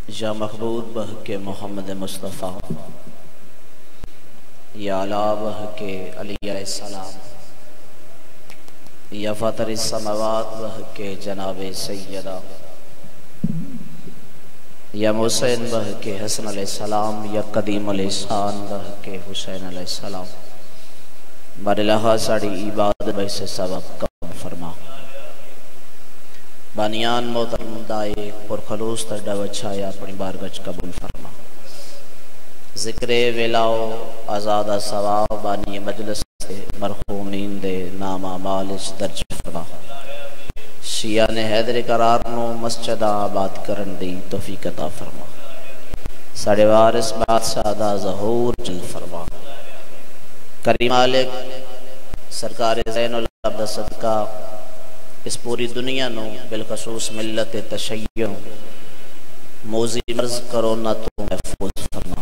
یا محبوب بحق محمد مصطفیٰ، یا علا بحق علی علیہ السلام، یا فاطر السماوات بحق جناب سیدہ، یا محسن بحق حسن علیہ السلام، یا قدیم الاحسان بحق حسین علیہ السلام، بار الہا ساڑی عبادت بحث سبب قبول فرما. بانیان محترم دائے پر خلوص تردہ وچھایا اپنی بارگچ قبول فرما. ذکر ویلاو آزادہ ثواب بانی مجلس مرحومین دے نام مالش درج فرما. شیعان حیدر قرارنو مسجدہ آباد کرن دی توفیق عطا فرما. ساڑے وارث بادشاہ ظہور جل فرما. کریم مالک سرکار زین العبد صدقہ اس پوری دنیا نو بالخصوص ملت تشیع موذی مرض کرونا تو محفوظ فرما.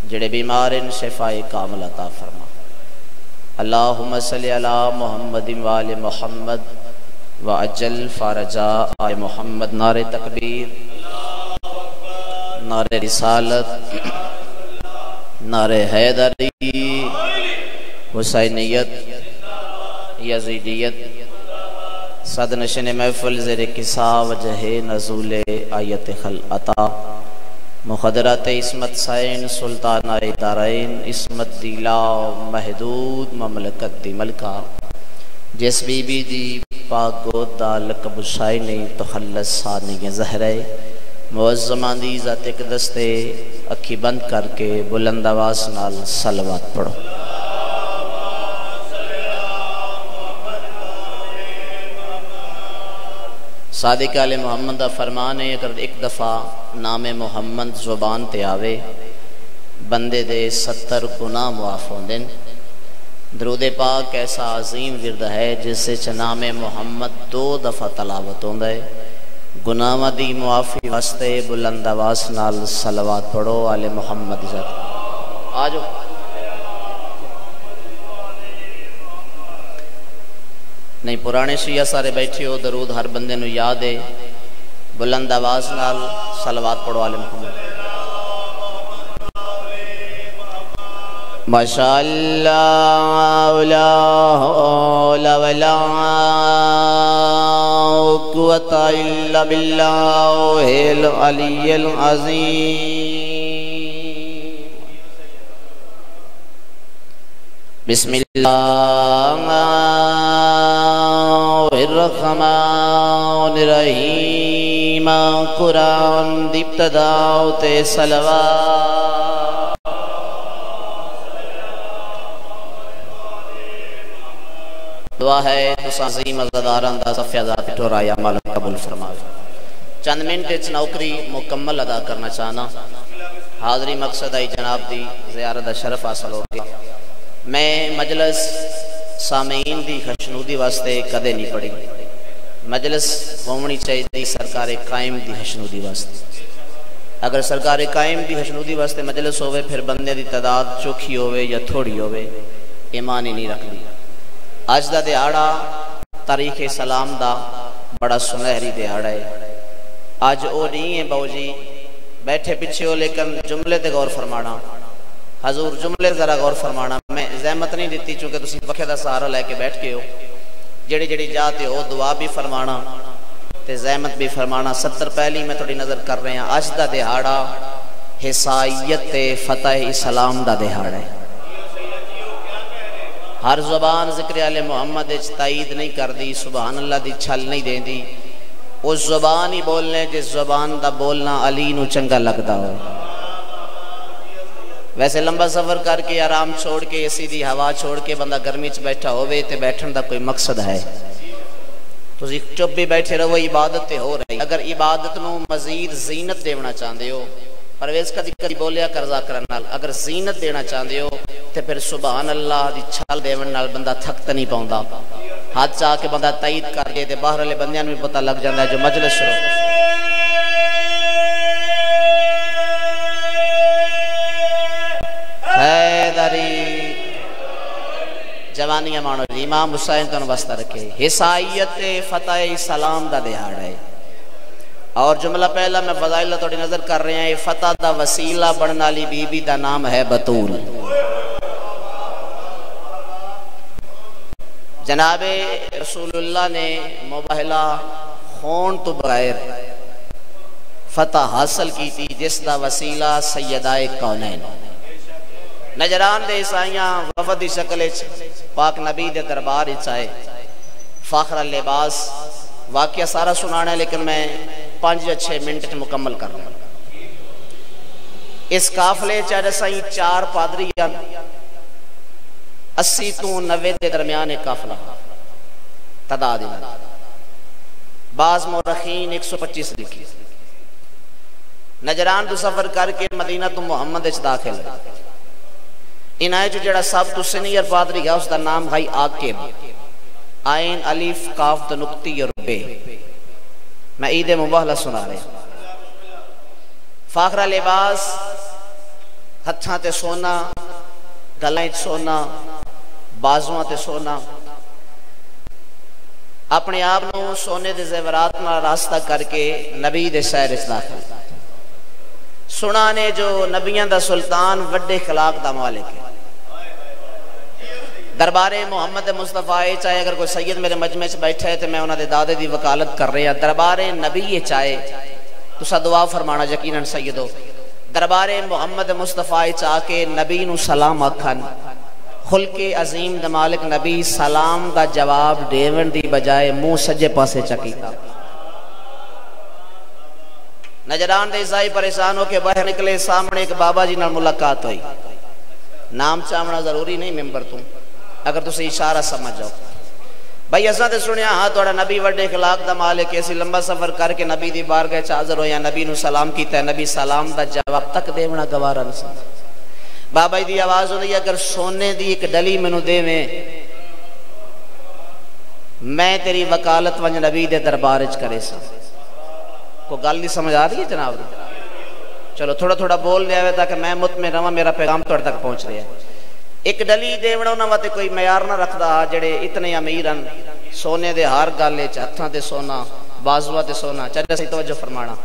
جڑے بیمارن شفاء کامل عطا فرما. اللہم صلی علی محمد وآل محمد وعجل فارجا آل محمد. نعرہ تکبیر، نعرہ رسالت، نعرہ حیدری، حسینیت، یزیدیت. صد نشن محفل زیر کسا وجہ نزول آیت خلعتا. مخدرات عصمت سائن سلطان دارین عصمت دیلا محدود مملکت دی ملکہ. جس بی بی دی پاک گود دا لقب شائنی تخلص ثانی زہرے معظمان دی ذات اقدس تے اکھی بند کر کے بلند آواز نال صلوات پڑھو. صادق آل محمد دا فرمان ہے اگر ایک دفعہ نام محمد زبان تے آوے بندے دے 70 گناہ معاف ہوندن. درود پاک ایسا عظیم ورد ہے جس سے نام محمد 2 دفعہ تلاوت ہوندہ ہے. گناہ دی معافی واسطے بلند آواز نال صلوات پڑھو. آل محمد ذات آجو. نہیں پرانے شیعہ سارے بیٹھے ہو، درود ہر بندے نو یاد ہے. بلند آواز نال صلوات پڑھو. آل محمد. ماشاءاللہ لا حول ولا قوة الا باللہ العلی العظیم. بسم اللہ الرحمن الرحیم. قرآن دی ابتدا تے صلوات. دعا ہے تو عظیم عزداران دا صفیہ ذات ٹورایا مالک قبول فرماوے. چند منٹ اچ نوکری مکمل ادا کرنا چاہنا. حاضری مقصد ہے جناب دی زیارت شرف حاصل ہو گیا. میں مجلس سامعین دی خشنودی واسطے کدے نہیں پڑھی. مجلس ہومنی چاہیے سرکار قائم دی خشنودی واسطے. اگر سرکار قائم دی خشنودی واسطے مجلس ہوئے پھر بندے دی تعداد چوکھی ہوئے یا تھوڑی ہوئے ایمان ہی نہیں رکھ لی. آج دا دہاڑا تاریخ اسلام دا بڑا سنہری دہاڑا ہے. آج او نہیں ہے باؤ جی بیٹھے پیچھے ہو لیکن جملے تے غور فرمانا. حضور جملے ذرا غور فرمانا. میں زحمت نہیں دیتی چونکہ تسی وقت دا سہارا لے کے بیٹھ کے ہو. جڑی جڑی جاتے ہو دعا بھی فرمانا تے زحمت بھی فرمانا. 70 پہلی میں تھوڑی نظر کر رہے ہیں. آج دا دہاڑا حسائیت تے فتح اسلام دا دہاڑا ہے. ہر زبان ذکر آل محمد تائید نہیں کر دی، سبحان اللہ دی چھل نہیں دیں دی. اس زبان ہی بولنے جس زبان دا بولنا علی نو چنگا لگدا ہو. ویسے لمبا سفر کر کے آرام چھوڑ کے اسی دی ہوا چھوڑ کے بندہ گرمی چ بیٹھا ہوئے تے بیٹھن دا کوئی مقصد ہے. تو چپ بھی بیٹھے رہو عبادت تے ہو رہی. اگر عبادت نو مزید زینت دینا چاہتے ہو پرویز کدی کدی بولیا کرزا کرنال. اگر زینت دینا چاہتے ہو تے پھر سبحان اللہ دی چھال دیون نال بندہ تھکتا نہیں پاؤندا. ہاتھ چاہ کے بندہ تائید کر کے تے باہر والے بندیاں نوں بھی پتہ لگ جاندا ہے جو مجلس شروع. حیدری جوانیاں مانو جی. امام حسین تنو واسطہ رکھے. حسائیت فتح اسلام دا دہاڑا ہے. اور جملہ پہلا میں فضائل توڑی نظر کر رہے ہیں، فتح دا وسیلہ بڑھنا لی بی بی دا نام ہے بطول۔ جناب رسول اللہ نے مباہلہ خون تو بغیر فتح حاصل کی تھی، جس دا وسیلہ سیدہ کونین نجران دے عیسائیاں وفد دی شکل پاک نبی دے دربار چاہے فاخر لباس واقعہ سارا سنانا ہے، لیکن میں 5 یا 6 منٹ مکمل کر رہا ہوں۔ اس قافلے چاہے سائیں 4 پادری 80 تو 90 دے درمیان ایک قافلہ تعداد ہے، بعض مورخین 125 لکھی۔ نجران تو سفر کر کے مدینہ تو محمد اچ داخل ہے۔ انہاں جو جڑا سب تو سینئر پادری ہے اس دا نام ہے عاقب، عین الف کاف تو نقطی اور بے۔ میں عید مباہلہ سنا رہے ہیں۔ فاخرہ لباس، ہتھاں تے سونا، گلائیں سونا، بازواں تے سونا، اپنے آپ نو سونے دے زیورات نہ راستہ کر کے نبی دے شہر اس داخل۔ سنانے جو نبیاں دا سلطان وڈے خلاق دا مالک ہے۔ دربار محمد مصطفیٰ چاہے اگر کوئی سید میرے مجمع سے بیٹھے تو میں انہاں دے دادے دی وکالت کر رہے ہیں۔ دربار نبی چاہے تو سا دعا فرمانا یقیناً سیدو، دربار محمد مصطفیٰ چاہ کے نبی نو سلام آکھن، خلق عظیم دا مالک نبی سلام دا جواب دیون دی بجائے منہ سجے پاسے چکیتا۔ نجران دے عیسائی پریشان ہو کے باہر نکلے، سامنے ایک بابا جی نال ملاقات ہوئی۔ نام چامنا ضروری نہیں ممبر تو، اگر تسی اشارہ سمجھ جاؤ۔ بھائی اساں تے سنیا ہاں توڑا نبی وڈے اخلاق دا مالک، ایسی لمبا سفر کر کے نبی دی بارگاہ چ حاضر ہویا، نبی نو سلام کیتا ہے، نبی سلام دا جواب تک دیونا گوارا نہیں سن۔ بابا دی آواز ہوئی اگر سونے دی ایک ڈلی مینوں دیویں میں تیری وکالت ونج نبی دے دربار وچ کرے سا۔ کو گل نہیں سمجھ آ رہی ہے جناب؟ چلو تھوڑا تھوڑا بول دیا ہوئے تاکہ میں مطمئن رہا میرا پیغام توڑ تک پہنچ رہا ہے۔ ایک ڈلی دیونا انہاں واتے کوئی معیار نہ رکھدا، جڑے اتنے امیرن سونے دے ہار گالے ہتھاں تے سونا، بازواں تے سونا، چلے سی توجہ فرمانا۔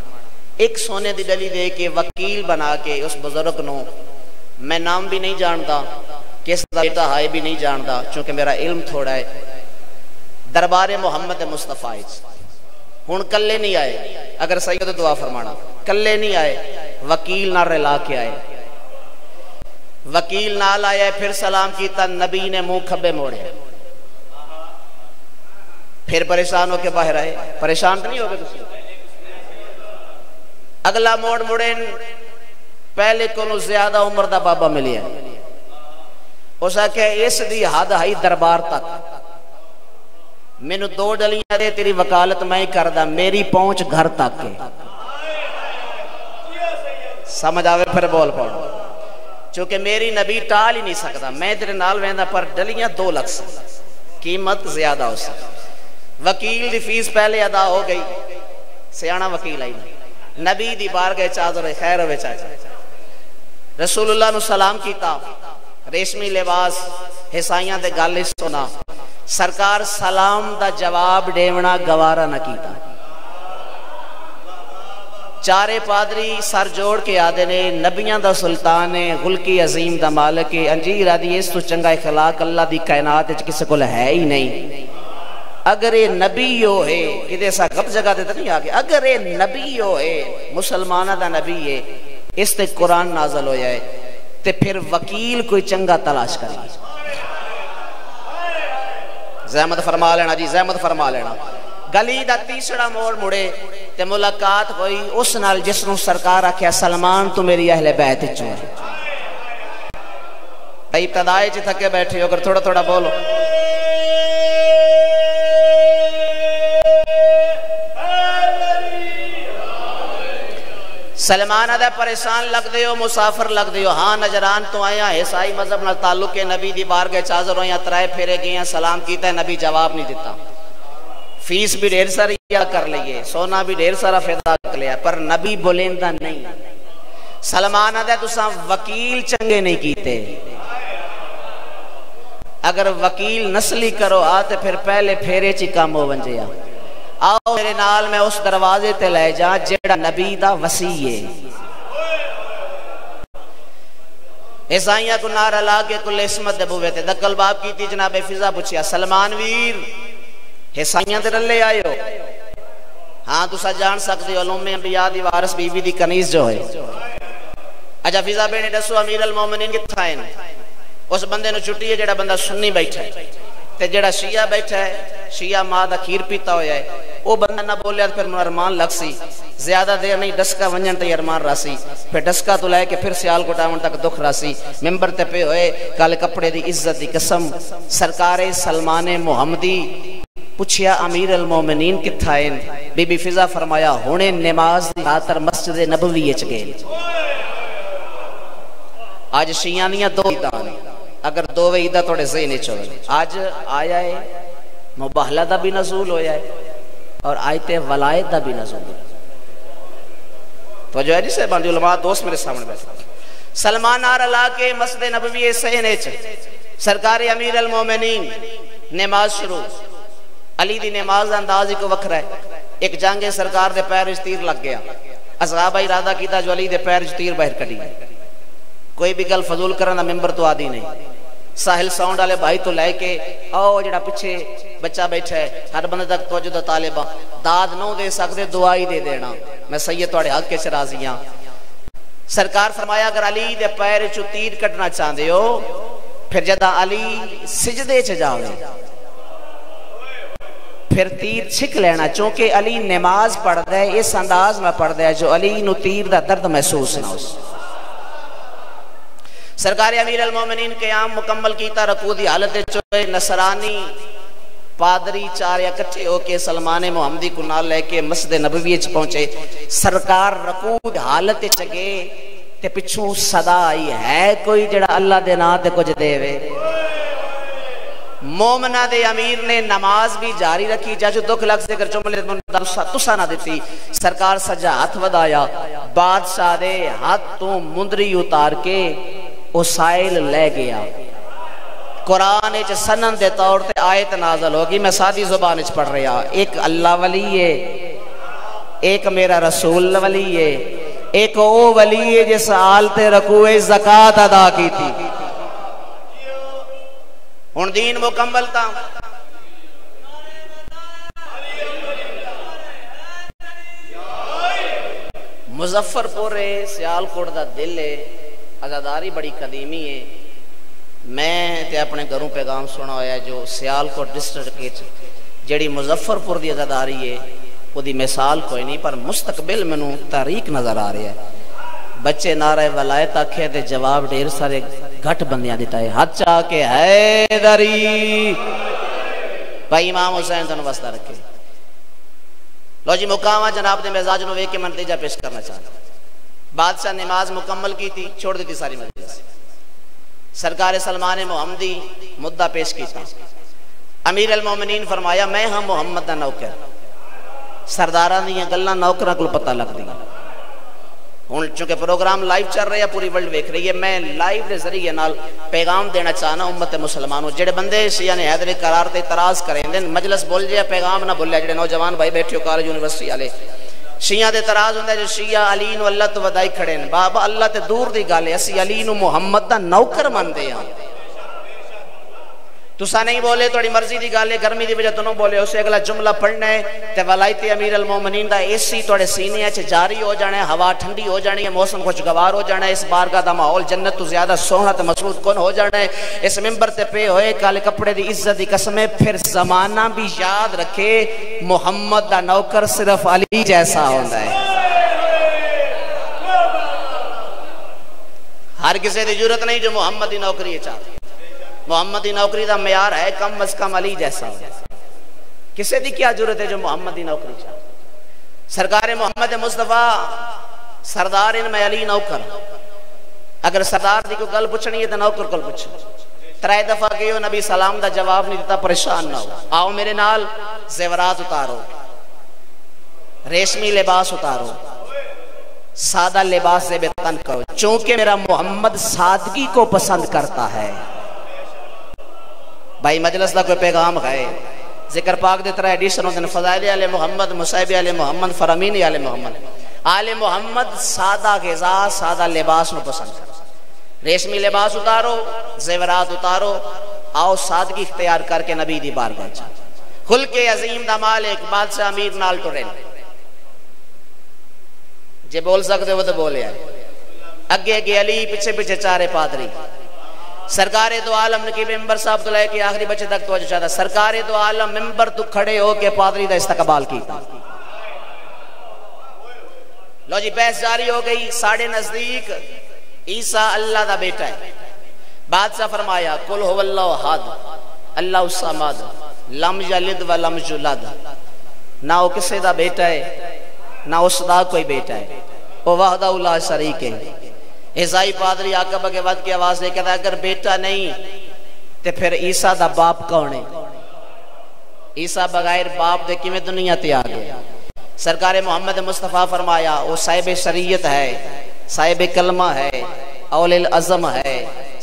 ایک سونے دی ڈلی دے کے وکیل بنا کے اس بزرگ نو، میں نام بھی نہیں جانتا، کس دا بیٹا ہے بھی نہیں جانتا، چونکہ میرا علم تھوڑا ہے، دربار محمد مصطفیٰ ہن کلے نہیں آئے، اگر سید دعا فرمانا کلے نہیں آئے، وکیل نہ رلا کے آئے۔ وکیل نال آیا، پھر سلام کیتا، نبی نے منہ کھبے موڑے، پھر پریشان ہو کے باہر آئے۔ پریشان نہیں ہو گئے؟ اگلا موڑ مڑے پہلے کو زیادہ عمر دا بابا ملیا، اس آکے اس دی حد آئی دربار تک، مینو 2 ڈلیاں دے تیری وکالت میں کردہ، میری پہنچ گھر تک کے۔ سمجھ آوے پھر بول پاؤں، چونکہ میری نبی ٹال ہی نہیں سکتا، میں تیرے نال ویندہ پر ڈلیاں 2 لکھ سے، قیمت زیادہ ہو سکتا۔ وکیل دی فیس پہلے ادا ہو گئی، سیانہ وکیل آئی نبی دی بارگاہ چادر خیر ہوئے چاہے، رسول اللہ نو سلام کیتا، ریشمی لباس حسائیاں دے گالے سنا، سرکار سلام دا جواب دیونا گوارا نہ کیتا۔ چارے پادری سر جوڑ کے آدھے نے نبیاں دا سلطان ہے، غلقی عظیم دا مالک ہے، انجیر آدھی اس تو چنگا اخلاق اللہ دی کائنات ہے کسی کو ہے ہی نہیں۔ اگر یہ نبی ہو ہے، کدھے سا غلط جگہ دیتا نہیں آگے، اگر یہ نبی ہو ہے، مسلمانہ دا نبی ہے، اس تے قرآن نازل ہو جائے، تے پھر وکیل کوئی چنگا تلاش کریں۔ زحمت فرما لینا جی، زحمت فرما لینا۔ گلی دا تیسرا موڑ مڑے تے ملاقات ہوئی اس نال جس نو سرکار آکھیا سلمان تو میری اہل بیت چوں۔ بھائی ابتدائی چی تھکے بیٹھے ہو، اگر تھوڑا تھوڑا بولو۔ سلمان آدھا پریشان لگ دے ہو، مسافر لگ دے ہو، ہاں نجران تو آیا، عیسائی مذہب نہ تعلق ہے، نبی دی بارگاہ چادر ہویا، ترائے پھیرے گئے، سلام کیتا ہے، نبی جواب نہیں دیتا۔ فیس بھی ڈھیر ساری کر لئیے، سونا بھی ڈھیر سارا فیضا کر لیا، پر نبی بولیندہ نہیں۔ سلمان آدھا تساں وکیل چنگے نہیں کیتے، اگر وکیل نسلی کرو آتے پھر پہلے پھیرے چی کام ہو بنجیا۔ آؤ میرے نال میں اس دروازے تے لے جا جیڑا نبی دا وسیع ہے. عیسائیاں کو نعرہ لا کے کل عصمت دے بوے تے دکل باب کی تھی. جناب فضا پوچھیا سلمان ویر عیسائیاں تے رلے آئے ہو؟ ہاں تسا جان سکتے علوم انبیاء دی وارث بی بی دی کنیز جو ہے. اچھا فضا بینے دسو امیر المومنین کتھا ہیں؟ اس بندے نو چھٹی ہے جڑا بندہ سنی بیٹھا ہے تے جڑا شیعہ بیٹھا ہے شیعہ ماں دا کھیر پیتا ہویا ہے. وہ بندہ نہ بولیا پھر من ارمان لگ سی زیادہ دیر نہیں ڈسکا ونجن تے ارمان راسی پھر ڈسکا تو لائے کہ پھر سیال کو ٹاون تک دکھ راسی ممبر تے پہ ہوئے کال کپڑے دی عزت دی قسم سرکار سلمان محمدی پوچھیا امیر المومنین کتھا ہیں؟ بی بی فضا فرمایا ہونے نماز دی خاطر مسجد نبوی اچ گئے. آج شیعانیاں دو عیدان اگر دو عیدہ توڑے ذہنے چوئے آج آیا ہے مباہلہ دا بھی نزول ہویا ہے اور آیت ولایت دا بھی نزول ہویا ہے. تو جو ہے جسے باندھی علماء دوست میرے سامنے بیٹھے سلمان آر اللہ کے مسجد نبوی سہنے چ سرکار امیر المومنین نماز شروع. علی دی نماز انداز ہی کو وکھرا ہے. ایک جانگے سرکار دے پیر وچ تیر لگ گیا. اصحابہ ارادہ کیتا جو علی دے پیر وچ تیر باہر کڈی. کوئی بھی گل فضول کرنا ممبر تو آدھی نہیں. ساحل ساؤنڈ والے بھائی تو لے کے آؤ جڑا پیچھے بچہ بیٹھا ہے ہر بندے تک توجہ دا طالبہ داد نو دے سکتے دعا ہی دے دینا. میں سید توڑے حق کے راضی ہاں. سرکار فرمایا اگر علی دے پیر چو تیر کٹنا چاہندے ہو پھر جدا علی سجدے چ جاوے پھر تیر چھک لینا چونکہ علی نماز پڑھ دے اس انداز میں پڑھ دے جو علی نو تیر دا درد محسوس نہ ہو. سرکار امیر المومنین قیام مکمل کیتا رکوع دی حالت چوئے نصرانی پادری چار یا کٹھے ہو کے سلمان محمدی کو نال لے کے مسجد نبوی چ پہنچے. سرکار رکوع دی حالت چگے تے پچھوں صدا آئی ہے کوئی جڑا اللہ دے نا تے کچھ دے وے. مومنہ دے امیر نے نماز بھی جاری رکھی جا جو دکھ لگ سے کر جملے تسا نہ دیتی. سرکار سجا ہاتھ ودایا بادشاہ دے ہاتھ تو مندری اتار کے وہ سائل لے گیا. قرآن اچ سنن دے طور تے آیت نازل ہوگی. میں سادی زبان اچ پڑھ رہا ایک اللہ ولی ہے ایک میرا رسول ولی ہے ایک او ولی ہے جس حالت رکوع زکاة ادا کی تھی. ہن دین مکمل تھا. مظفر پور سیال کوٹ دا دل ہے عزاداری بڑی قدیمی ہے. میں تے اپنے گھروں پیغام سنا ہویا ہے جو سیال کوٹ ڈسٹرکٹ جڑی مظفر پور دی عزاداری ہے وہ دی مثال کوئی نہیں پر مستقبل میں تاریخ نظر آ رہی ہے. بچے نعرہ ولایت آکھے تے جواب ڈھیر سارے گھٹ بندیاں دیتا ہے. ہاتھ چاہ کے حیدری بھائی امام حسین تنو واسطہ رکھے. لو جی مقامہ جناب دے مزاج نو وے کے منتیجہ پیش کرنا چاہتا. بادشاہ نماز مکمل کی تھی چھوڑ دیتی ساری مجلس. سرکار سلمان محمدی مدعا پیش کیتا. امیر المومنین فرمایا میں ہاں محمد دا نوکر. سرداران دیاں گلاں نوکراں کو پتہ لگ دی. ہن چونکہ پروگرام لائیو چل رہا ہے پوری ورلڈ ویکھ رہی ہے میں لائیو دے ذریعے نال پیغام دینا چاہنا امت مسلمانوں جڑے بندے شیعہ نے حیدری قرار تے اعتراض کریں دین مجلس بول جائے پیغام نہ بولے. جڑے نوجوان بھائی بیٹھے ہو کالج یونیورسٹی والے شیعہ دے اعتراض ہوندا ہے جو شیعہ علی نو اللہ تو ودائی کھڑے ہیں. بابا اللہ تے دور دی گل ہے اسی علی نو محمد دا نوکر مندے ہاں. تسا نہیں بولے توڑی مرضی دی گل ہے گرمی دی وجہ تو نہ بولے اسے اگلا جملہ پڑھنا ہے تے ولایت امیر المومنین دا اے سی توڑے سینے اچ جاری ہو جانا ہے. ہوا ٹھنڈی ہو جانی ہے موسم خوشگوار ہو جانا ہے. اس بارگاہ دا ماحول جنت تو زیادہ سونا تے مسعود کن ہو جانا ہے. اس ممبر تے پہ ہوئے کالے کپڑے دی عزت دی قسم ہے پھر زمانہ بھی یاد رکھے محمد دا نوکر صرف علی جیسا ہوندا ہے. ہر کسی دی ضرورت نہیں جو محمد دی نوکری چاہتا. محمد دی نوکری دا معیار ہے کم از کم علی جیسا ہو. کسی دی کیا ضرورت ہے جو محمد دی نوکری چاہتا. سرکار محمد مصطفیٰ سردار ان میں علی نوکر. اگر سردار دی کو گل پوچھنی ہے تو نوکر کل پوچھ. 3 دفعہ کہو نبی سلام دا جواب نہیں دیتا پریشان نہ ہو. آؤ میرے نال زیورات اتارو ریشمی لباس اتارو سادہ لباس سے بے تن کرو چونکہ میرا محمد سادگی کو پسند کرتا ہے. بھائی مجلس دا کوئی پیغام ہے ذکر پاک دے طرح ایڈیشن ہوتے ہیں فضائل آل محمد، مصائب آل محمد، فرامین آل محمد. آل محمد سادہ غذا سادہ لباس نو پسند کر، ریشمی لباس اتارو، زیورات اتارو، آؤ سادگی اختیار کر کے نبی دی بارگاہ جا. خلق عظیم دا مالک بادشاہ امیر نال ٹرین جے بول سکتے وہ تو بولے آئے. اگے اگے علی، پیچھے پیچھے چارے پادری. سرکار دو عالم نقیب ممبر صاحب تو لے کے آخری بچے تک توجہ چاہتا. سرکار دو عالم ممبر تو کھڑے ہو کے پادری دا استقبال کیتا. لو جی بحث جاری ہو گئی. ساڑھے نزدیک عیسیٰ اللہ دا بیٹا ہے. بادشاہ فرمایا قل هو اللہ احد اللہ الصمد لم یلد ولم یولد. نہ وہ کسی دا بیٹا ہے نہ اس دا کوئی بیٹا ہے، وہ وحدہ لا شریک ہے. عیسائی پادری آقا بگے ود کی آواز لے کہتا ہے اگر بیٹا نہیں تو پھر عیسیٰ دا باپ کون ہے؟ عیسیٰ بغیر باپ دے کیویں دنیا تے آ گیا؟ سرکار محمد مصطفیٰ فرمایا وہ صاحب شریعت ہے، صاحب کلمہ ہے، اول العظم ہے،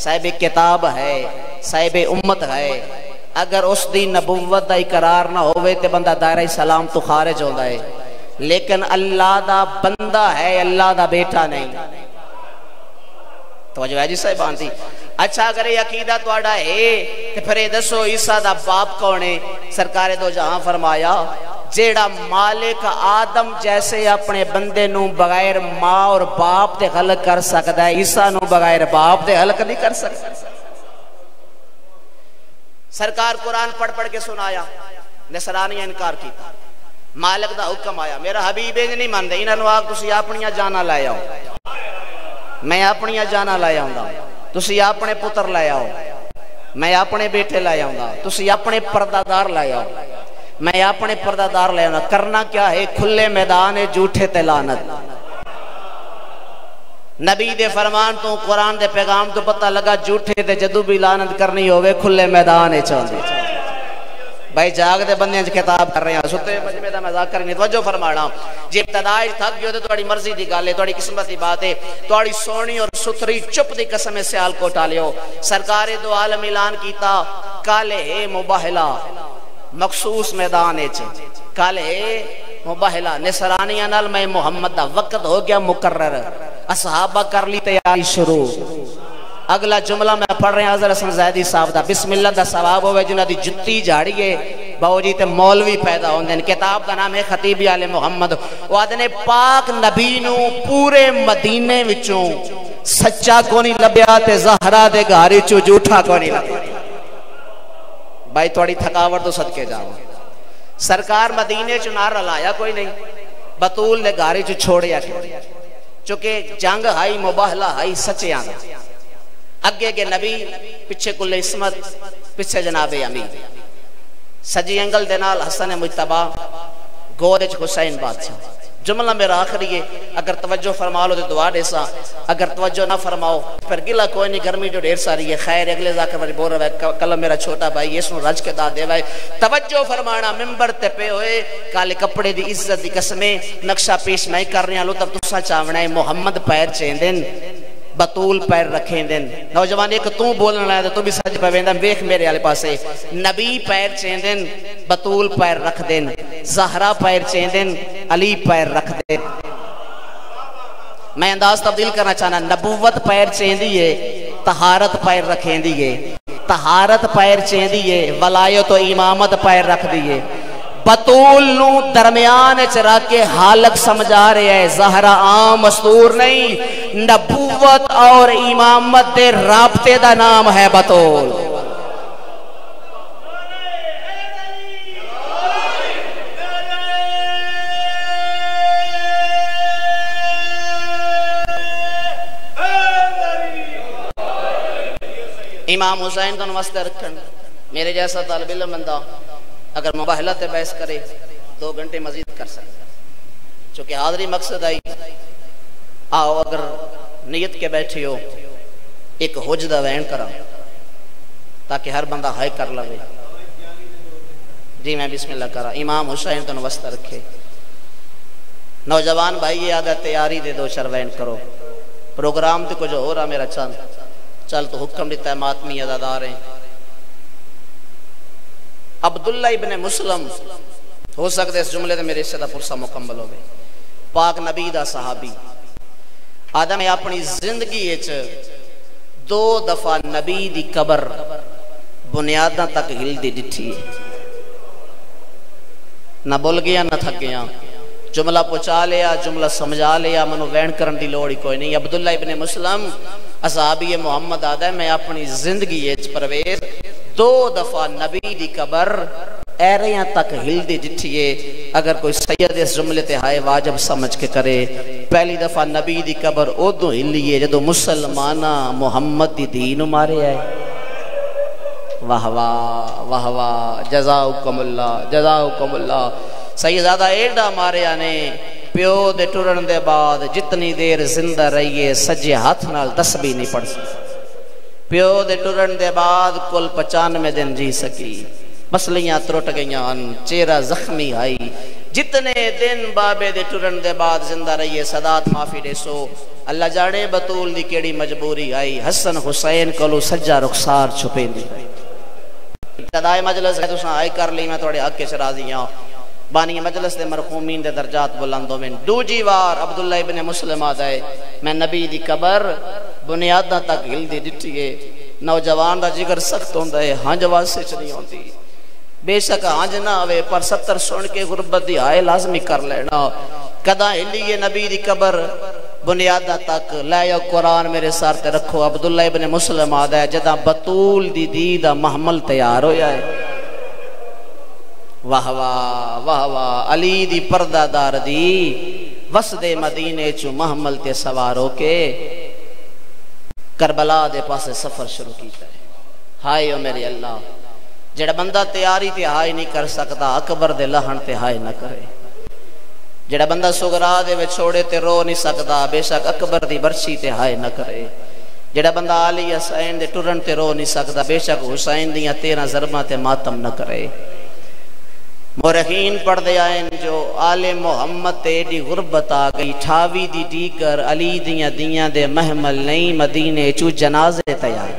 صاحب کتاب ہے، صاحب امت ہے. اگر اس دی نبوت دا اقرار نہ ہوئے تے بندہ دائرہ اسلام تو خارج ہوتا ہے. لیکن اللہ دا بندہ ہے، اللہ دا بیٹا نہیں. توجہ ہے جی صاحبان دی. اچھا اگر یہ عقیدہ توڑا ہے تو پھر دسو عیسیٰ دا باپ کون ہے؟ سرکار دو جہاں فرمایا جیڑا مالک آدم جیسے اپنے بندے نو بغیر ماں اور باپ دے خلق کر سکتا ہے، عیسیٰ نو بغیر باپ دے خلق نہیں کر سکتا. سرکار قرآن پڑھ پڑھ کے سنایا، نصرانی انکار کیتا. مالک دا حکم آیا، میرا حبیب نہیں ماندے، انہاں نو آگ تسی اپنیاں جانا لے آؤ، میں اپنیاں جانا لے آؤں گا. تسی اپنے پتر لے آؤ، میں اپنے بیٹے لے آؤں گا. تسی اپنے پردہ لے آؤ، میں اپنے پردہ لے آؤں گا. کرنا کیا ہے؟ کھلے میدان ہے جھوٹے تے لعنت. نبی دے فرمان تو قرآن دے پیغام تو پتہ لگا جھوٹے تے جدو بھی لعنت کرنی ہوئے کھلے میدان ہے چاہتے. بھائی جاگ دے بندے انج کتاب کر رہے ہیں، ستے مجمع دا مذاق کریں. توجہ فرمانا جی ابتدائی تھک گئے تو تھوڑی مرضی دی گل ہے، تھوڑی قسمت دی بات ہے. تھوڑی سونی اور ستھری چپ دی قسم سیال کو ٹالیو. سرکار دو عالم اعلان کیتا کل ہے مباہلہ مخصوص میدان ہے. کل ہے مباہلہ نصرانیاں نال میں محمد دا وقت ہو گیا مقرر. اصحابہ کر لی تیاری شروع. اگلا جملہ میں پڑھ رہے ہیں حضرت حسن زیدی صاحب دا. بسم اللہ دا ثواب ہوئے جنہ دی جتی جھاڑیے باو جی تے مولوی پیدا ہوندے. کتاب دا نام ہے خطیب آل محمد. وہ آدھنے پاک نبی نو پورے مدینے وچوں سچا کو نہیں لبیا تے زہرہ دے گھاری چو جھوٹا کو نہیں لبیا. بھائی تھوڑی تھکاوٹ تو صدقے جاؤ. سرکار مدینے چو نار رلایا کوئی نہیں، بطول دے گھاری چو چھوڑیا چونکہ جنگ ہائی مباہلہ ہائی سچے آنا. اگے کے نبی پچھے کل عصمت پچھے جناب امیر. سجی انگل دینال حسن مجتبہ گورج حسین بادشاہ. جملہ میرا آخری ہے، اگر توجہ فرما لو تو دعا دیسا، اگر توجہ نہ فرماؤ پھر گلہ کوئی نہیں. گرمی جو ڈھیر ساری ہے، خیر اگلے ذاکر بڑی بول رہا ہے کلم میرا چھوٹا بھائی یہ سنو رج کے دا دے بھائی. توجہ فرمانا ممبر تے پہ ہوئے کالے کپڑے دی عزت دی قسمیں نقشہ پیش میں کر رہے ہیں. لو تب تسا چاونا ہے محمد پیر چیندن بطول پیر رکھیں دن. نوجوان ایک تو بولنا لائے تو بھی سج پہ ویندن ویخ میرے آلے پاسے. نبی پیر چیندن بطول پیر رکھ دن، زہرہ پیر چیندن علی پیر رکھ دن. میں انداز تبدیل کرنا چاہنا. نبوت پیر چیندیے، طہارت پیر رکھیں دیئے، طہارت پیر چیندیے، ولایت و امامت پیر رکھ دیئے. بطول نو درمیان چرا کے حالق سمجھا رہے ہیں. زہرہ عام مستور نہیں، نبوت اور امامت دے رابطے دا نام ہے بطول. امام حسین تو نوستے رکھن. میرے جیسا طالب علم بندہ اگر مباہلہ تے بحث کرے 2 گھنٹے مزید کر سکتا. چونکہ حاضری مقصد آئی آؤ اگر نیت کے بیٹھے ہو ایک حجدہ وین کرا تاکہ ہر بندہ ہائے کر لگے. جی میں بسم اللہ کرا. امام حسین تو نوستہ رکھے. نوجوان بھائی یہ آدھا تیاری دے 2 4 وین کرو. پروگرام تے کچھ ہو رہا میرا چند. چل تو حکم دیتا ہے ماتمی ازادار ہیں. عبداللہ ابن مسلم ہو سکتا ہے اس جملے تے میرے حصے دا پرسا مکمل ہوئے. پاک نبی دا صحابی آدم اپنی زندگی اچ 2 دفعہ نبی دی قبر بنیاداں تک ہل دی ڈٹھی ہے. نہ بول گیا نہ تھک گیا. جملہ پہنچا لیا، جملہ سمجھا لیا، منو وین کرن دی لوڑ ہی کوئی نہیں. عبداللہ ابن مسلم اصحابی محمد آدھا میں اپنی زندگی اچ پرویز 2 دفعہ نبی دی قبر ایریاں تک ہل دی جٹھیے. اگر کوئی سید اس جملے تے ہائے واجب سمجھ کے کرے. پہلی دفعہ نبی دی قبر ادو ہلیے جدو مسلمانہ محمد دی دین مارے آئے. واہ واہ واہ واہ، جزاؤکم اللہ جزاؤکم اللہ. سیدزادہ ایڈا مارے آنے پیو دے ٹرن دے بعد جتنی دیر زندہ رہیے سجے ہاتھ نال تسبیح نہیں پڑھ سکتی. پیو دے ٹرن دے بعد کل 95 دن جی سکی. مسلیاں ترٹ گئیاں، چہرہ زخمی آئی. جتنے دن بابے دے ٹرن دے بعد زندہ رہیے صدات معافی دے سو. اللہ جانے بطول دی کیڑی مجبوری آئی. حسن حسین کلو سجا رخسار چھپے دی. ابتدائی مجلس ہے تو ساں آئی کر لی، میں توڑے حق کے شرازیاں بانی مجلس دے مرحومین دے درجات بلندوں میں. دوجی وار عبداللہ ابن مسلم آدھائے میں نبی دی قبر بنیادہ تک ہل دی ڈٹھیے. نوجوان دا جگر سخت ہوندہ ہے، ہنج واسے چنی ہوندی. بے شک ہنج نہ ہوئے پر 70 سن کے غربت دی آئے لازمی کر لینا. کدا ہلیے نبی دی قبر بنیادہ تک لے قرآن میرے سار تے رکھو. عبداللہ ابن مسلم آدھائے جدہ بطول دی دیدہ محمل تیار ہو جائے. واہ واہ واہ واہ، علی دی پردہ دار دی وسد مدینے چو محمل تے سوار ہو کے کربلا دے پاسے سفر شروع کیتا ہے. ہائے او میرے اللہ، جڑا بندہ تیاری تے ہائے نہیں کر سکتا اکبر دے لہن تے ہائے نہ کرے. جڑا بندہ سغرا دے وچ چھوڑے تے رو نہیں سکتا بے شک اکبر دی برچی تے ہائے نہ کرے. جڑا بندہ علی حسین دے ٹرن تے رو نہیں سکتا بے شک حسین دیاں 13 ضرباں تے ماتم نہ کرے. مورخین پڑھ دے آئیں جو آل محمد تے دی غربت آ گئی. 28 دی دیگر علی دیاں دے محمل نہیں مدینے چو جنازے تیار.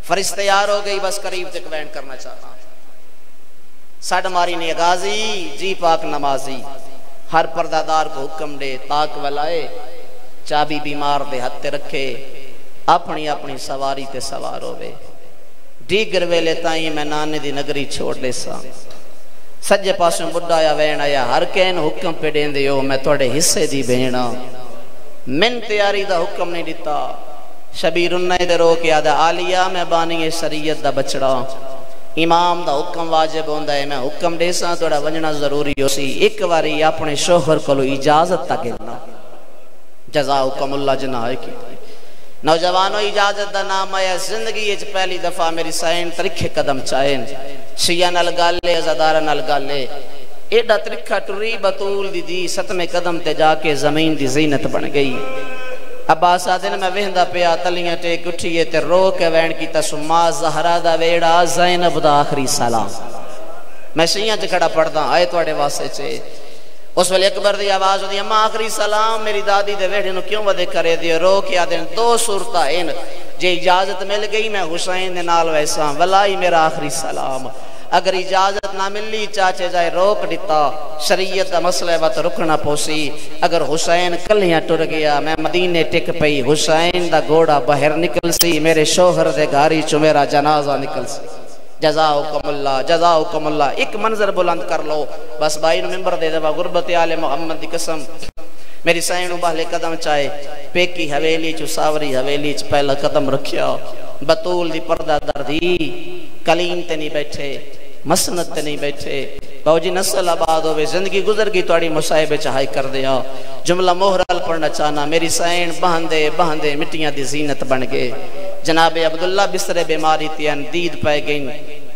فرش تیار ہو گئی، بس قریب تک وینڈ کرنا چاہتا. سڑ ماری نے غازی جی پاک نمازی. ہر پردادار کو حکم دے تاک ولائے، چابی بیمار دے ہتھ رکھے، اپنی اپنی سواری تے سوار ہوئے. دیگر ویلے تائیں میں نانے دی نگری چھوڑ دے سا. سجے پاسوں بڑھا یا وین آیا، ہر کین حکم پہ دین دیو میں توڑے حصے دی بہنا. من تیاری دا حکم نہیں دیتا. شبیر انہیں دے رو کے آدھا آلیا میں بانی شریعت دا بچڑا. امام دا حکم واجب ہوندہ ہے، میں حکم دے ساں توڑا ونجنا ضروری ہو سی. ایک واری اپنے شوہر کو لو اجازت تک گلنا. جزاؤکم اللہ جناح کی. نوجوانوں اجازت دا نام آیا. زندگی اچ پہلی دفعہ میری سائن ترکھے قدم چاہیں. شیعہ نال گالے ازادارہ نال گالے. ایڈا ترکھا ٹری بطول دی 7 قدم تے جا کے زمین دی زینت بن گئی. عباس آدھن میں وہندہ پیا تلیاں ٹیک اٹھئے تے رو کے وین کی تسمہ زہرہ دا ویڑا زینب دا آخری سلام. میں شیعہ جکڑا پڑھتا آئے توڑے واسے چھے. اس ویلے اکبر دی آواز ہوتی اماں آخری سلام میری دادی دے ویڑے نو کیوں ودے کرے دی. رو کے آدھن 2 صورتہ ہیں جے اجازت مل گئی میں حسین دے نال ویسا ولائی میرا آخری سلام. اگر اجازت نہ ملی چاچے جائے روک دیتا شریعت دا مسئلہ وقت رکنا پوسی. اگر حسین کلیاں ٹر گیا میں مدینے ٹک پئی. حسین دا گھوڑا باہر نکل سی، میرے شوہر دے گھاری چو میرا جنازہ نکل سی. جزاؤکم اللہ جزاؤکم اللہ. ایک منظر بلند کر لو بس بھائی نو ممبر دے دوا. غربت آل محمد دی قسم میری سائنوں بہلے قدم چاہے. پیکی حویلی چو ساوری حویلی چو پہلا قدم رکھیا. بطول دی پردہ دردی کلیم تے نہیں بیٹھے، مسند تے نہیں بیٹھے. باو جی نسل آباد ہوئے زندگی گزر گئی توڑی مصائبے چاہائی کر دیا. جملہ محرال پڑھنا چاہنا میری سائن بہندے مٹیاں دی زینت بن گئے. جناب عبداللہ بسر بیماری تیان دید پائے گئیں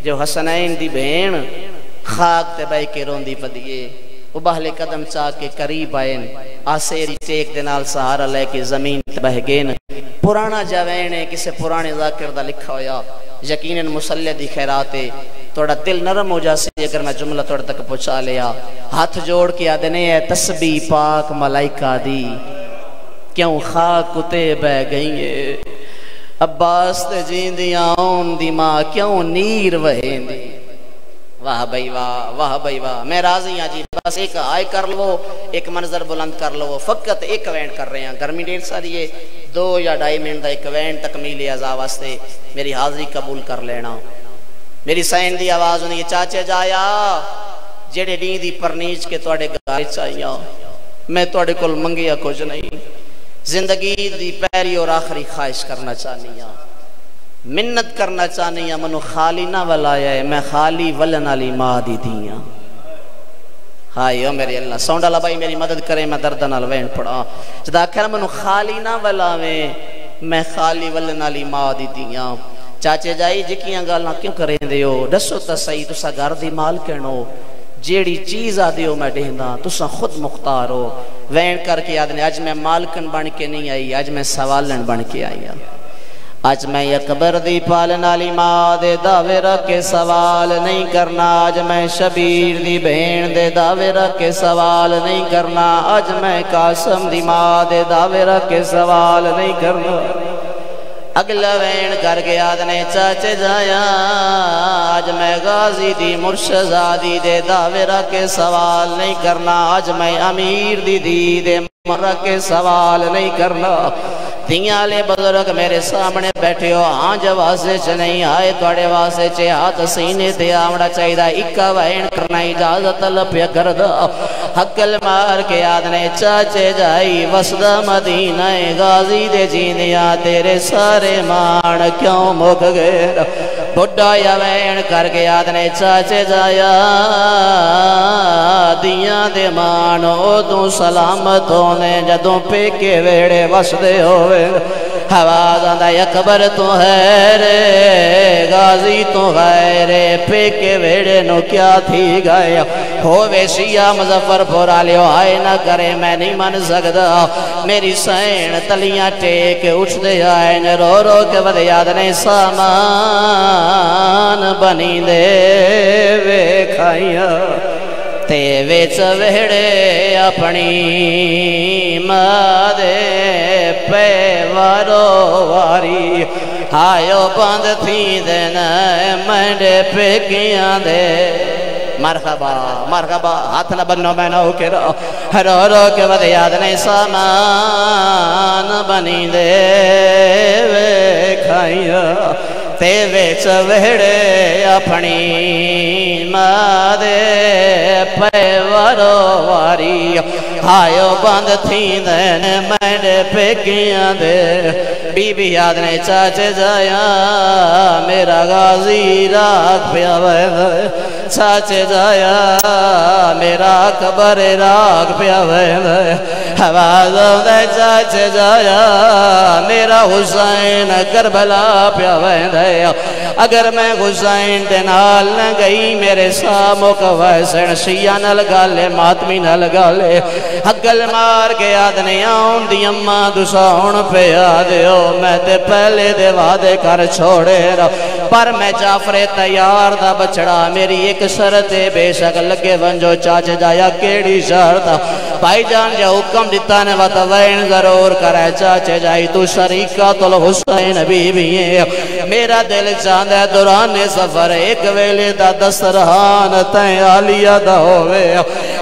جو حسنین دی بہن خاک تے بائی کے رون دی پدیے. وہ بہلے قدم چاہ کے قریب آئین آسیری ٹیک دنال سہارا لے کے زمین تے بہ گئن. پرانا جاوین ہے کسے پرانے ذاکر دا لکھا ہویا. یقیناً مسلح دی خیراتے توڑا دل نرم ہو جاسی. اگر میں جملہ توڑا تک پہنچا لیا ہاتھ جوڑ کے آدھنے ہے تسبیح پاک ملائکہ دی کیوں خاک کتے بہ گئیں گے. عباس تے جیندیاں اون دی ماں کیوں نیر وہیں دی. واہ بھائی واہ، واہ بھائی واہ، میں راضی ہاں جی، بس ایک آئے کر لو، ایک منظر بلند کر لو، فقط ایک وینٹ کر رہے ہیں، گرمی ڈیڑھ ساری ہے، 2 یا 2.5 منٹ دا ایک وینٹ تکمیل اعضاء واسطے میری حاضری قبول کر لینا۔ میری سین دی آواز ہونی ہے، چاچے جایا جیڑے ڈین دی پرنیچ کے توڑے گھر چاہیاں، میں توڑے کل منگیا کچھ نہیں، زندگی دی پہلی اور آخری خواہش کرنا چاہنی ہاں، منت کرنا چاہنی ہاں، منو خالی نہ ولایا ہے، میں خالی ولن علی ماں دی دیاں۔ ہائے او میرے اللہ، سونڈا لبائی میری مدد کرے، میں دردن الوین پڑا، جدا کہنا منو خالی نہ ولاویں، میں خالی ولن علی ماں دی دیاں۔ چاچے جائی جکیاں گالاں کیوں کریں دیو، دسو تا صحیح تسا گھر دی مال کہنو، جیڑی چیز آ دیو میں ڈہندہ، تسا خود مختار ہو، وین کر کے آدھنے آج میں مالکن بن کے نہیں آئی، آج میں سوالن بن کے آئی ہوں، آج میں اکبر دی پالن علی ماں دے دعوے رکھ کے سوال نہیں کرنا، آج میں شبیر دی بہن دے دعوے رکھ کے سوال نہیں کرنا، آج میں قاسم دی ماں دے دعوے رکھ کے سوال نہیں کرنا۔ اگلا وین کر کے آدھنے چاچے جایا آج میں غازی دی مرشزادی دے دعوے رکھ کے سوال نہیں کرنا، آج میں امیر دی دے رکھ کے سوال نہیں کرنا۔ دیاں لے بزرگ میرے سامنے بیٹھے ہو، آنج واسے چ نہیں آئے توڑے واسے چے ہاتھ سینے تے آمڑا چاہی دا، اکا وین کرنا اجازت لپیا کردہ، حقل مار کے آدھنے چاچے جائی وسدہ مدینہ غازی دے جیندیاں تیرے سارے مان کیوں مک گئے، بڑھا یا وین کر کے آدھنے چاچے جایا دیاں دے مانو تو سلامت ہونے جدوں پہ کے ویڑے وسدے ہوئے، آواز آندہ اکبر تو ہے رے غازی تو ہے رے، پہ کے ویڑے نو کیا تھی گئے، ہووے شیعہ مظفر پورا لیو آئے نہ کرے میں نہیں من سکتا، میری سین تلیاں ٹیک اٹھ دے آئے رو رو کے ود یاد نے سامان بنی دے وے کھائیاں تے ویچ ویڑے اپنی ماں دے پے وارو واری، آئیو بند تھی دینا مینڈے پہ کیاں دے، مرحبا مرحبا ہاتھ نہ بنو میں نہ کے رو رو کے ود یاد نہیں سامان بنی دے وے کھائیاں تے ویچ ویڑے اپنی ماں دے پے وارو واری، آئیو بند تھی دین مینڈے پہ کیاں دے، بی بی یاد نے چاچے جایا میرا غازی راک پہ آوے، چاچے جایا میرا قبر راک پہ آوے، آواز آدھے چاچے جایا میرا حسین کربلا پہ آوے، اگر میں حسین دے نال نہ گئی میرے سامو کا ویسن شیعہ نہ لگا لے ماتمی نہ لگا لے، حقل مار کے آدھنے آن دی اممہ دساؤن پہ آدھے ہو، میں تے پہلے دے وعدے کر چھوڑے رہا، پر میں جعفر تیار دا بچڑا، میری ایک شرط بے شک لگے ونجو چاچے جایا کیڑی شرط، بھائی جان جا حکم دیتا نے وطوین ضرور کرے، چاچے جائی تو شریکہ تو حسین بی بھی ہے، میرا دل چاندہ دوران سفر ایک ویلے دا دسترہان تین آلیہ دا ہوئے،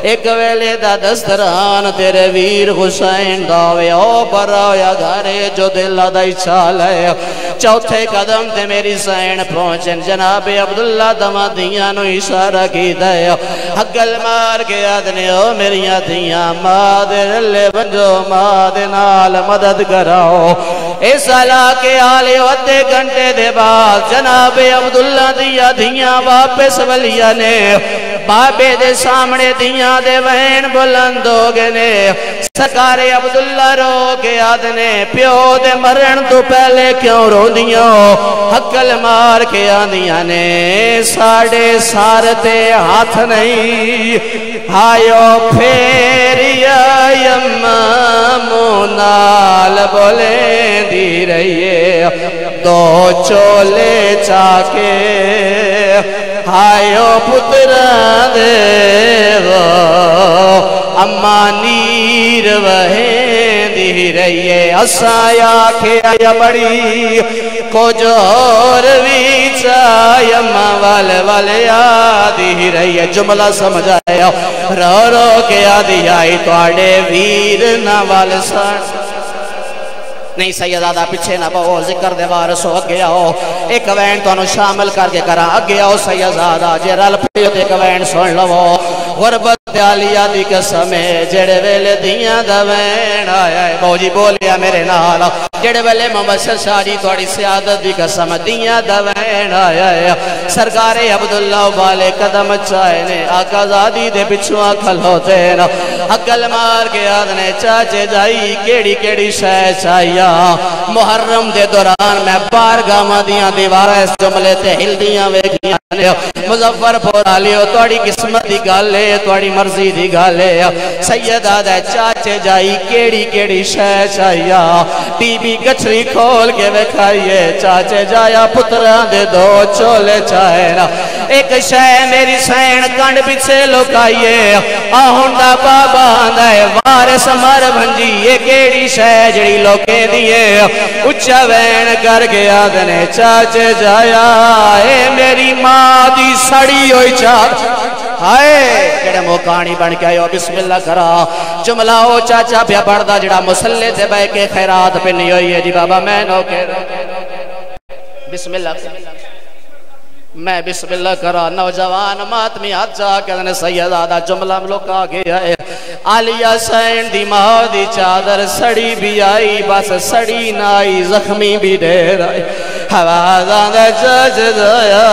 ایک ویلے دا دسترہان تیرے ویر حسین دا ہوئے، او براؤ یا گھارے جو دل دائی چال ہے، چوتھے قدم تے میری سین پہنچن جناب عبداللہ دمادیاں نو اشارہ کی دے، حقل مار کے آدھنے ہو میریاں دیاں ماں دے لے بنجو ماں دے نال مدد کراؤ، اس علاقے آلے وطے گھنٹے دے بعد جناب عبداللہ دیا دیاں واپس ولیہ نے بابے دے سامنے دیاں دے وین بلند ہو گنے، سرکار عبداللہ رو کے آدھنے پیو دے مرن تو پہلے کیوں رو دیاں، حقل مار کے آدھیاں نے ساڑے سارتے ہاتھ نہیں، آئیو پھیریا یمامو نال بولیں دی رہیے، دو چولے چاکے آئیو پتران دے وہ اما نیر وہیں دی رہی ہے اسایا کھیا بڑی کچھ اور بھی چاہیے ماں والے آدھی رہی ہے جملہ سمجھایا رو رو کے آدھی آئی توڑے ویر نوال سان نہیں سیدادہ پچھے نہ بہو ذکر دے وارسو اگے آؤ ایک وین تو انہوں شامل کر کے کرا اگے آؤ سیدادہ جے رل پیو ایک وین سن لو غربت عالیہ دی قسم ہے جڑے ویلے دیاں دا وین آیا ہے بہو جی بولیا میرے نال جڑے ویلے مبشر شاہی توڑی سیادت دی قسم دیاں دا وین آیا ہے سرکار عبداللہ والے قدم چاہنے آقا زادی دے پچھواں کھلوتے نا عقل مار کے آدھنے چاچے جائی کیڑی کیڑی شے چاہیا محرم دے دوران میں بارگاہ مدیاں دیوارہ اس جملے تے ہل دیاں ویکھیاں مظفر پورا لیو توڑی قسمت دی گالے توڑی مرضی دی گالے سیدہ دے چاچے جائی کیڑی کیڑی شے چاہیا ٹی بی گچری کھول کے ویکھائیے چاچے جایا پتران دے دو چولے چاہینا ایک شے میری سین کنڈ پچھے لکائیے آہنڈا بابا آندھائے وارس مر بھنجی یہ کیڑی شے جڑی لوکے دیئے اچھا وین کر کے آدھنے چاچے جایا اے میری ماں دی سڑی ہوئی چاچ ہائے جڑے موکانی بن کے آئیو بسم اللہ کرا جملہ ہو چاچا پیا پڑھدا جڑا مسلح تے بے کے خیرات پہ نہیں ہوئی ہے جی بابا میں نو کے بسم اللہ میں بسم اللہ کرا نوجوان ماتمی ہاتھ جا کے دنے سیدادہ جملہ ملوکا گیا ہے عالیہ سین دی ماں دی چادر سڑی بھی آئی بس سڑی نائی زخمی بھی دیر آئی حوازان دے چاچ دایا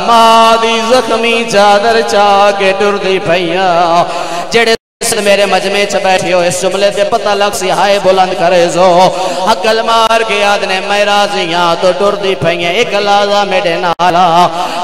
ماں دی زخمی چادر چاہ کے ٹر دی پھئیا جڑے میرے مجمع چھ بیٹھی ہو اس جملے تے پتہ لگ سی ہائے بلند کرے زو عقل مار کے آدھنے میں رازیاں تو ٹر دی پھئییں ایک لازہ میرے نالا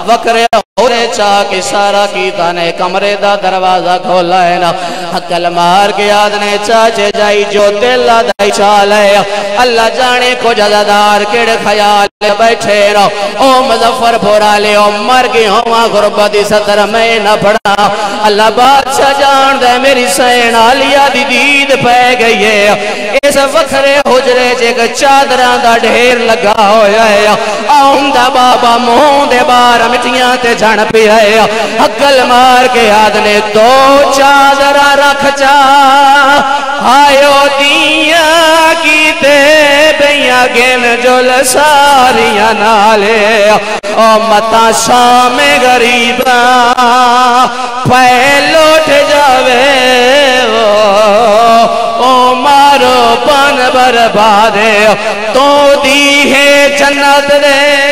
وکرے اورے چاہ کی سارا کی تانے کمرے دا دروازہ کھولا ہے نا عقل مار کے آدھنے چاچے جائی جو دل دائی چالے اللہ جانے کو جزادار کڑ خیال بیٹھے رو او مظفر پورا لے او مر گئی ہوا غربتی ستر میں نہ پڑا اللہ بادشاہ جان دے میری سین عالیہ دی دید پہ گئی ہے اس وکھرے حجرے جے کہ چادران دا ڈھیر لگا ہویا ہے آؤندہ بابا مہوں دے بار مٹیاں تے جھن پی ہے عقل مار کے آدھنے دو چادرہ رکھ جا آئیو دیاں کی تے بیاں گن جل ساریاں نالے او متا شام غریباں پہلوٹ جاوے او مارو پن بربادے تو دی ہے جنت دے